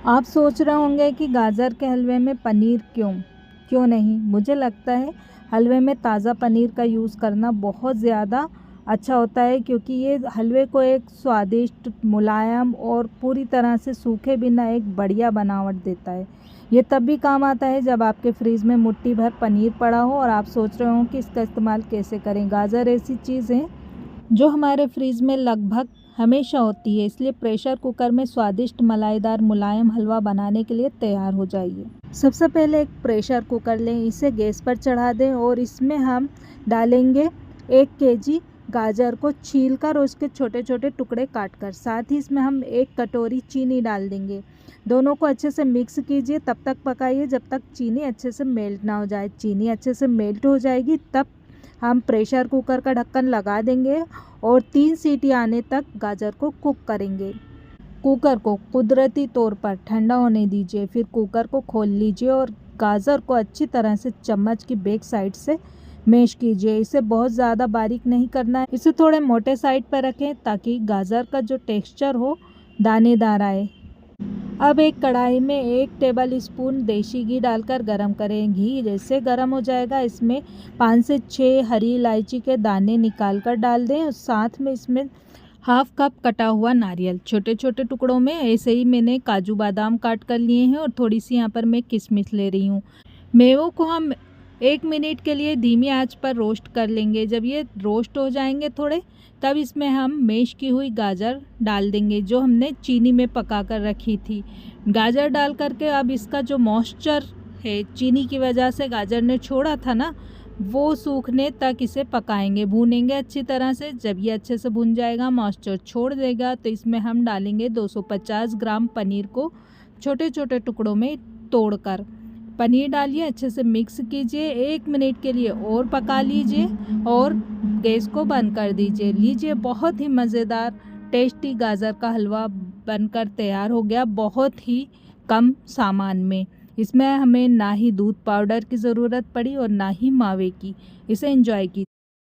आप सोच रहे होंगे कि गाजर के हलवे में पनीर क्यों नहीं। मुझे लगता है हलवे में ताज़ा पनीर का यूज़ करना बहुत ज़्यादा अच्छा होता है, क्योंकि ये हलवे को एक स्वादिष्ट, मुलायम और पूरी तरह से सूखे बिना एक बढ़िया बनावट देता है। ये तब भी काम आता है जब आपके फ्रिज में मुट्ठी भर पनीर पड़ा हो और आप सोच रहे हो कि इसका इस्तेमाल कैसे करें। गाजर ऐसी चीज़ है जो हमारे फ्रिज में लगभग हमेशा होती है, इसलिए प्रेशर कुकर में स्वादिष्ट मलाईदार मुलायम हलवा बनाने के लिए तैयार हो जाइए। सबसे पहले एक प्रेशर कुकर लें, इसे गैस पर चढ़ा दें और इसमें हम डालेंगे 1 केजी गाजर को छीलकर और उसके छोटे छोटे टुकड़े काटकर। साथ ही इसमें हम 1 कटोरी चीनी डाल देंगे। दोनों को अच्छे से मिक्स कीजिए, तब तक पकाइए जब तक चीनी अच्छे से मेल्ट ना हो जाए। चीनी अच्छे से मेल्ट हो जाएगी तब हम प्रेशर कुकर का ढक्कन लगा देंगे और 3 सीटी आने तक गाजर को कुक करेंगे। कुकर को कुदरती तौर पर ठंडा होने दीजिए, फिर कुकर को खोल लीजिए और गाजर को अच्छी तरह से चम्मच की बैक साइड से मैश कीजिए। इसे बहुत ज़्यादा बारीक नहीं करना है, इसे थोड़े मोटे साइड पर रखें ताकि गाजर का जो टेक्सचर हो दानेदार आए। अब एक कढ़ाई में 1 टेबल स्पून देसी घी डालकर गरम करें। घी जैसे गरम हो जाएगा इसमें 5 से 6 हरी इलायची के दाने निकाल कर डाल दें और साथ में इसमें हाफ कप कटा हुआ नारियल छोटे छोटे टुकड़ों में। ऐसे ही मैंने काजू बादाम काट कर लिए हैं और थोड़ी सी यहाँ पर मैं किशमिश ले रही हूँ। मेवों को हम 1 मिनट के लिए धीमी आंच पर रोस्ट कर लेंगे। जब ये रोस्ट हो जाएंगे थोड़े, तब इसमें हम मैश की हुई गाजर डाल देंगे जो हमने चीनी में पका कर रखी थी। गाजर डाल करके अब इसका जो मॉइस्चर है चीनी की वजह से गाजर ने छोड़ा था ना, वो सूखने तक इसे पकाएंगे, भूनेंगे अच्छी तरह से। जब ये अच्छे से भुन जाएगा, मॉइस्चर छोड़ देगा, तो इसमें हम डालेंगे 250 ग्राम पनीर को छोटे छोटे टुकड़ों में तोड़कर। पनीर डालिए, अच्छे से मिक्स कीजिए, 1 मिनट के लिए और पका लीजिए और गैस को बंद कर दीजिए। लीजिए, बहुत ही मज़ेदार टेस्टी गाजर का हलवा बनकर तैयार हो गया, बहुत ही कम सामान में। इसमें हमें ना ही दूध पाउडर की ज़रूरत पड़ी और ना ही मावे की। इसे एंजॉय कीजिए।